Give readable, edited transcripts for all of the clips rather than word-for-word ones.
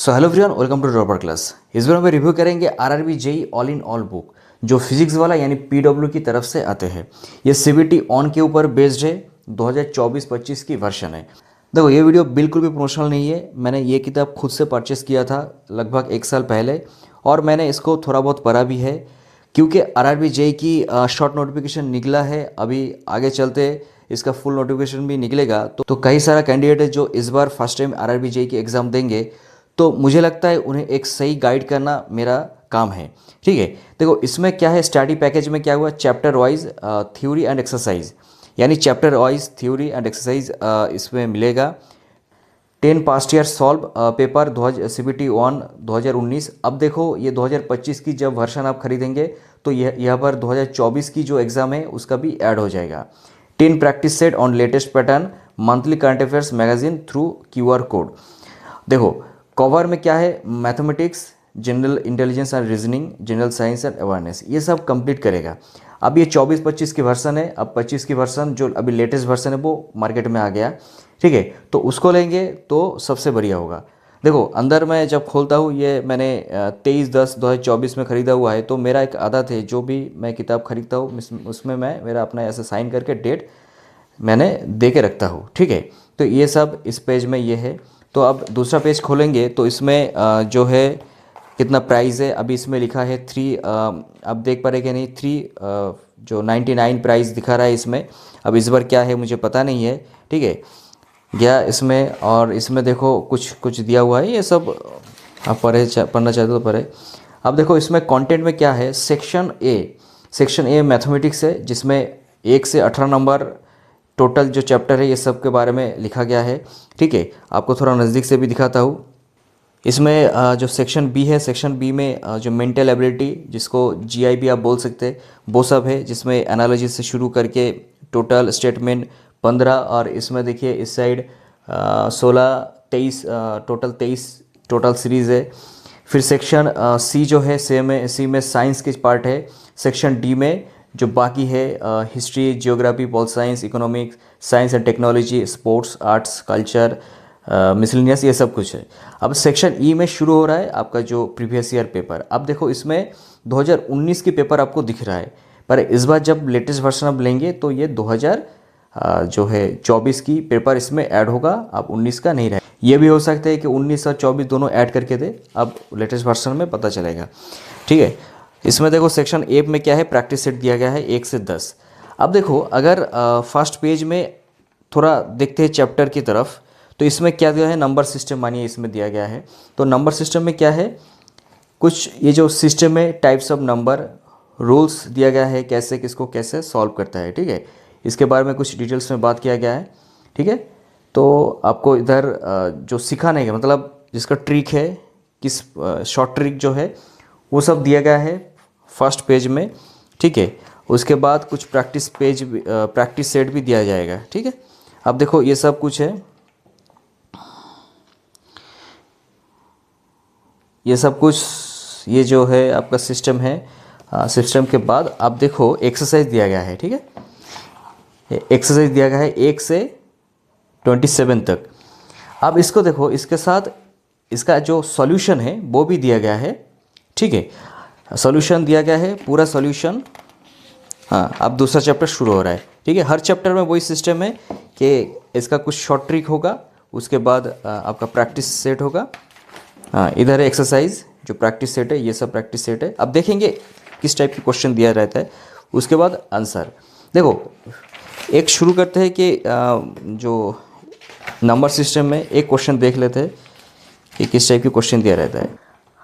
So hello everyone, welcome to dropper class. इस बार हम रिव्यू करेंगे RRB JE all in all book, जो फिजिक्स वाला यानी पीडब्ल्यू की तरफ से आते हैं। ये सीबीटी ऑन के ऊपर बेस्ड है, 2024-25 की वर्जन है। देखो, ये वीडियो बिल्कुल भी प्रमोशनल नहीं है। मैंने ये किताब खुद से परचेस किया था लगभग 1 साल पहले, और मैंने इसको थोड़ा बहुत पढ़ा भी है, क्योंकि आरआरबी जेई की शॉर्ट नोटिफिकेशन निकला है। अभी आगे चलते इसका फुल नोटिफिकेशन भी निकलेगा, तो कई सारा कैंडिडेट है जो इस बार फर्स्ट टाइम आरआरबी जेई की एग्ज़ाम देंगे, तो मुझे लगता है उन्हें एक सही गाइड करना मेरा काम है। ठीक है, देखो इसमें क्या है, स्टडी पैकेज में क्या हुआ, chapter wise theory and exercise, यानी chapter wise theory and exercise इसमें मिलेगा। 10 past year solve paper CBT 1 2019। अब देखो, ये 2025 की जब वर्षन आप खरीदेंगे तो यहाँ पर 2024 की जो एग्ज़ाम है उसका भी ऐड हो जाएगा। 10 practice set on latest pattern, monthly current affairs magazine through QR code. देखो, कवर में क्या है, mathematics, general intelligence and reasoning, general science and awareness, ये सब कंप्लीट करेगा। अब ये 24-25 की वर्सन है। अब 25 की वर्सन जो अभी लेटेस्ट वर्सन है वो मार्केट में आ गया। ठीक है, तो उसको लेंगे तो सबसे बढ़िया होगा। देखो, अंदर मैं जब खोलता हूँ, ये मैंने 23/10/2024 में ख़रीदा हुआ है। तो मेरा एक आदत है, जो भी मैं किताब खरीदता हूँ उसमें मैं मेरा अपना ऐसे साइन करके डेट मैंने दे के रखता हूँ। ठीक है, तो ये सब इस पेज में ये है। तो अब दूसरा पेज खोलेंगे तो इसमें जो है कितना प्राइस है, अभी इसमें लिखा है 3। अब देख पा रहे कि नहीं, 3 जो 99 प्राइस दिखा रहा है इसमें। अब इस बार क्या है मुझे पता नहीं है। ठीक है, गया इसमें, और इसमें देखो कुछ कुछ दिया हुआ है। ये सब आप पढ़ना चाहते हो तो पढ़े। अब देखो इसमें कंटेंट में क्या है, सेक्शन ए मैथमेटिक्स है, जिसमें 1 से 18 नंबर टोटल जो चैप्टर है ये सब के बारे में लिखा गया है। ठीक है, आपको थोड़ा नज़दीक से भी दिखाता हूँ। इसमें जो सेक्शन बी है, सेक्शन बी में जो मेंटल एबिलिटी, जिसको GI भी आप बोल सकते हैं, वो सब है, जिसमें एनालॉजी से शुरू करके टोटल स्टेटमेंट 15, और इसमें देखिए इस साइड 16-23 टोटल 23 टोटल सीरीज़ है। फिर सेक्शन सी जो है, सी में साइंस की पार्ट है। सेक्शन डी में जो बाकी है, history, geography, pol science, economics, science and technology, sports, arts, culture, miscellaneous, ये सब कुछ है। अब सेक्शन ई में शुरू हो रहा है आपका जो प्रीवियस ईयर पेपर। अब देखो इसमें 2019 की पेपर आपको दिख रहा है, पर इस बार जब लेटेस्ट वर्जन आप लेंगे तो ये 2024 की पेपर इसमें ऐड होगा। अब 19 का नहीं रहे। ये भी हो सकता है कि 19 और 24 दोनों ऐड करके दे, अब लेटेस्ट वर्जन में पता चलेगा। ठीक है, इसमें देखो सेक्शन ए में क्या है, प्रैक्टिस सेट दिया गया है 1 से 10। अब देखो, अगर फर्स्ट पेज में थोड़ा देखते हैं चैप्टर की तरफ, तो इसमें क्या दिया है, नंबर सिस्टम मानिए इसमें दिया गया है। तो नंबर सिस्टम में क्या है, कुछ ये जो सिस्टम में टाइप्स ऑफ नंबर, रूल्स दिया गया है, कैसे किसको कैसे सॉल्व करता है। ठीक है, इसके बारे में कुछ डिटेल्स में बात किया गया है। ठीक है, तो आपको इधर जो सिखाने का मतलब जिसका ट्रिक है, किस शॉर्ट ट्रिक जो है वो सब दिया गया है फर्स्ट पेज में। ठीक है, उसके बाद कुछ प्रैक्टिस सेट भी दिया जाएगा। ठीक है, अब देखो ये सब कुछ है, ये सब कुछ, ये जो है आपका सिस्टम है। सिस्टम के बाद आप देखो एक्सरसाइज दिया गया है। ठीक है, एक्सरसाइज दिया गया है 1 से 27 तक। अब इसको देखो, इसके साथ इसका जो सॉल्यूशन है वो भी दिया गया है। ठीक है, सॉल्यूशन दिया गया है, पूरा सॉल्यूशन। हाँ, अब दूसरा चैप्टर शुरू हो रहा है। ठीक है, हर चैप्टर में वही सिस्टम है कि इसका कुछ शॉर्ट ट्रिक होगा, उसके बाद आपका प्रैक्टिस सेट होगा। हाँ, इधर है एक्सरसाइज, जो प्रैक्टिस सेट है, ये सब प्रैक्टिस सेट है। अब देखेंगे किस टाइप की क्वेश्चन दिया रहता है, उसके बाद आंसर। देखो, एक शुरू करते हैं कि जो नंबर सिस्टम में एक क्वेश्चन देख लेते हैं कि किस टाइप की क्वेश्चन दिया रहता है।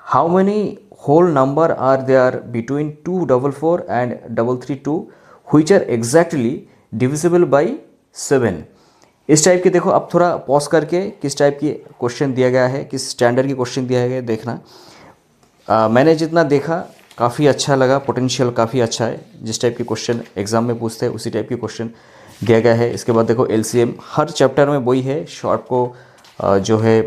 How many whole number are there between 244 and 332 which are exactly divisible by 7। इस टाइप के देखो, अब थोड़ा पॉज करके किस टाइप की क्वेश्चन दिया गया है, किस स्टैंडर्ड की क्वेश्चन दिया गया है देखना। मैंने जितना देखा काफ़ी अच्छा लगा, पोटेंशियल काफ़ी अच्छा है। जिस टाइप की क्वेश्चन एग्जाम में पूछते हैं उसी टाइप की क्वेश्चन दिया गया है। इसके बाद देखो LCM, हर चैप्टर में वही है, शॉर्ट को जो है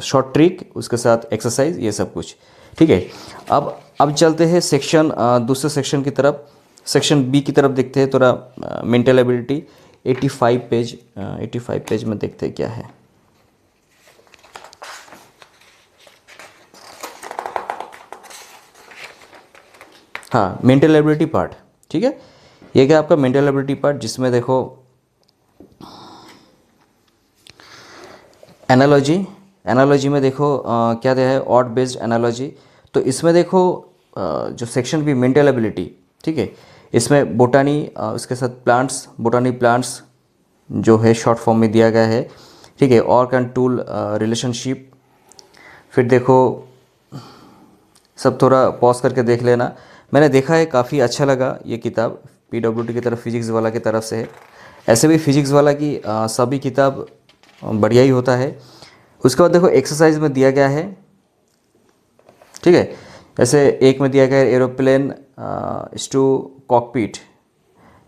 शॉर्ट ट्रिक, उसके साथ एक्सरसाइज, ये सब कुछ। ठीक है, अब चलते हैं सेक्शन दूसरे सेक्शन की तरफ, सेक्शन बी की तरफ देखते हैं। थोड़ा मेंटल एबिलिटी 85 पेज में देखते हैं क्या है। हाँ, मेंटल एबिलिटी पार्ट, ठीक है। ये क्या आपका मेंटल एबिलिटी पार्ट, जिसमें देखो एनालॉजी, एनालॉजी में देखो क्या दिया है, ऑड बेस्ड एनालॉजी। तो इसमें देखो जो सेक्शन भी मेंटल एबिलिटी, ठीक है, इसमें बोटानी उसके साथ प्लांट्स, बोटानी प्लांट्स जो है शॉर्ट फॉर्म में दिया गया है, ठीक है। ऑर्क एंड टूल रिलेशनशिप, फिर देखो सब थोड़ा पॉज करके देख लेना। मैंने देखा है, काफ़ी अच्छा लगा ये किताब, पीडब्ल्यूडी की तरफ, फिजिक्स वाला की तरफ से है। ऐसे भी फिजिक्स वाला की सभी किताब बढ़िया ही होता है। उसके बाद देखो एक्सरसाइज में दिया गया है, ठीक है। ऐसे एक में दिया गया है एरोप्लेन टू कॉकपिट,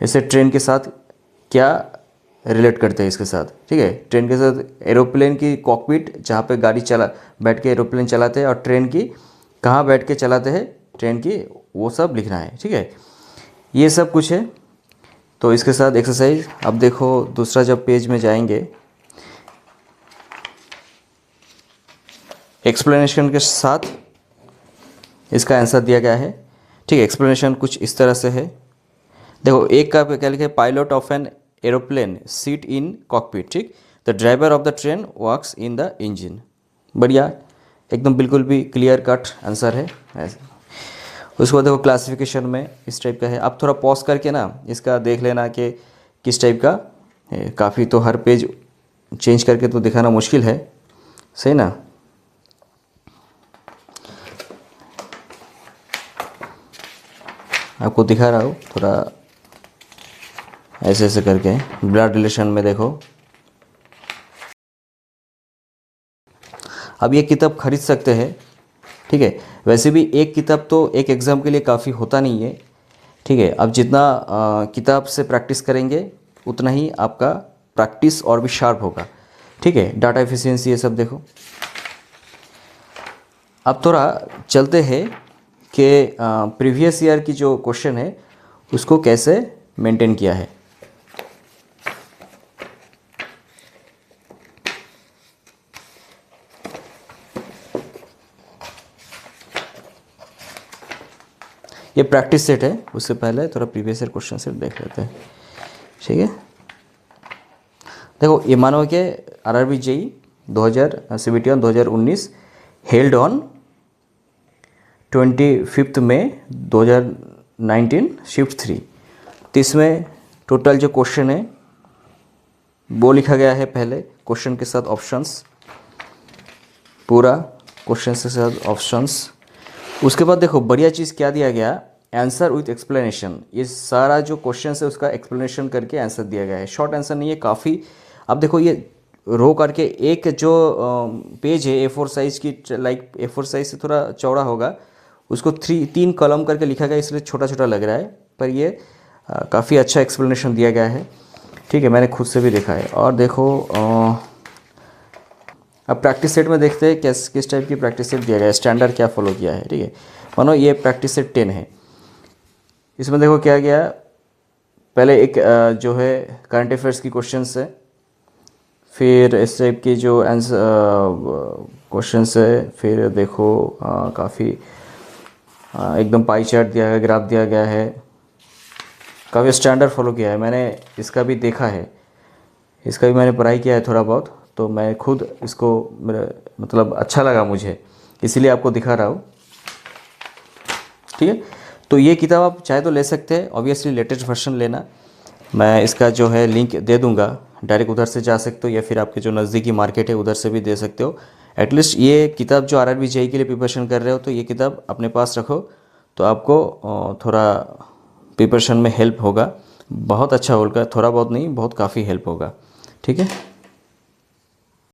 ऐसे ट्रेन के साथ क्या रिलेट करते हैं इसके साथ, ठीक है। ट्रेन के साथ एरोप्लेन की कॉकपिट, जहाँ पे गाड़ी चला बैठ के एरोप्लेन चलाते हैं, और ट्रेन की कहाँ बैठ के चलाते हैं ट्रेन की, वो सब लिखना है, ठीक है। ये सब कुछ है। तो इसके साथ एक्सरसाइज, अब देखो दूसरा जब पेज में जाएंगे, एक्सप्लेनेशन के साथ इसका आंसर दिया गया है, ठीक है। एक्सप्लेनेशन कुछ इस तरह से है। देखो एक का क्या लिखा है, pilot of an aeroplane seat in cockpit, ठीक, the driver of the train works in the engine. बढ़िया, एकदम बिल्कुल भी क्लियर कट आंसर है ऐसे। उसके बाद देखो क्लासिफिकेशन में इस टाइप का है। आप थोड़ा पॉज करके ना इसका देख लेना कि किस टाइप का है। काफ़ी तो हर पेज चेंज करके तो दिखाना मुश्किल है, सही ना। आपको दिखा रहा हूँ थोड़ा ऐसे ऐसे करके। ब्लड रिलेशन में देखो, अब ये किताब खरीद सकते हैं, ठीक है। वैसे भी एक किताब तो एक एग्ज़ाम के लिए काफ़ी होता नहीं है, ठीक है। अब जितना किताब से प्रैक्टिस करेंगे उतना ही आपका प्रैक्टिस और भी शार्प होगा, ठीक है। डाटा एफिशिएंसी ये सब देखो। अब थोड़ा चलते हैं कि प्रीवियस ईयर की जो क्वेश्चन है उसको कैसे मेंटेन किया है। ये प्रैक्टिस सेट है, उससे पहले थोड़ा प्रीवियस ईयर क्वेश्चन सेट देख लेते हैं, ठीक है। देखो ये मानो कि RRB JE 2000 2019 held on 25 May 2019 shift 3। तो इसमें टोटल जो क्वेश्चन है वो लिखा गया है, पहले क्वेश्चन के साथ ऑप्शंस, पूरा क्वेश्चन के साथ ऑप्शंस। उसके बाद देखो बढ़िया चीज़ क्या दिया गया, आंसर विथ एक्सप्लेनेशन। ये सारा जो क्वेश्चन है उसका एक्सप्लेनेशन करके आंसर दिया गया है। शॉर्ट आंसर नहीं है, काफ़ी। अब देखो ये रो करके एक जो पेज है A4 साइज़ की, लाइक A4 साइज़ से थोड़ा चौड़ा होगा, उसको 3 कॉलम करके लिखा गया, इसलिए छोटा छोटा लग रहा है, पर ये काफ़ी अच्छा एक्सप्लेनेशन दिया गया है, ठीक है। मैंने खुद से भी देखा है। और देखो अब प्रैक्टिस सेट में देखते हैं किस टाइप की प्रैक्टिस सेट दिया गया है, स्टैंडर्ड क्या फॉलो किया है, ठीक है। मानो ये प्रैक्टिस सेट 10 है। इसमें देखो क्या गया, पहले एक जो है करंट अफेयर्स की क्वेश्चन है, फिर इस टाइप की जो आंसर क्वेश्चन है, फिर देखो काफ़ी एकदम पाई चार्ट दिया गया, ग्राफ दिया गया है, काफ़ी स्टैंडर्ड फॉलो किया है। मैंने इसका भी देखा है, इसका भी मैंने पढ़ाई किया है थोड़ा बहुत, तो मैं खुद इसको मेरा मतलब अच्छा लगा मुझे, इसीलिए आपको दिखा रहा हूँ, ठीक है। तो ये किताब आप चाहे तो ले सकते हैं, ऑब्वियसली लेटेस्ट वर्जन लेना। मैं इसका जो है लिंक दे दूंगा, डायरेक्ट उधर से जा सकते हो, या फिर आपके जो नज़दीकी मार्केट है उधर से भी दे सकते हो। एटलीस्ट ये किताब जो आरआरबी जेईई के लिए प्रिपरेशन कर रहे हो, तो ये किताब अपने पास रखो, तो आपको थोड़ा प्रिपरेशन में हेल्प होगा, बहुत अच्छा होगा। थोड़ा बहुत नहीं, बहुत काफ़ी हेल्प होगा, ठीक है।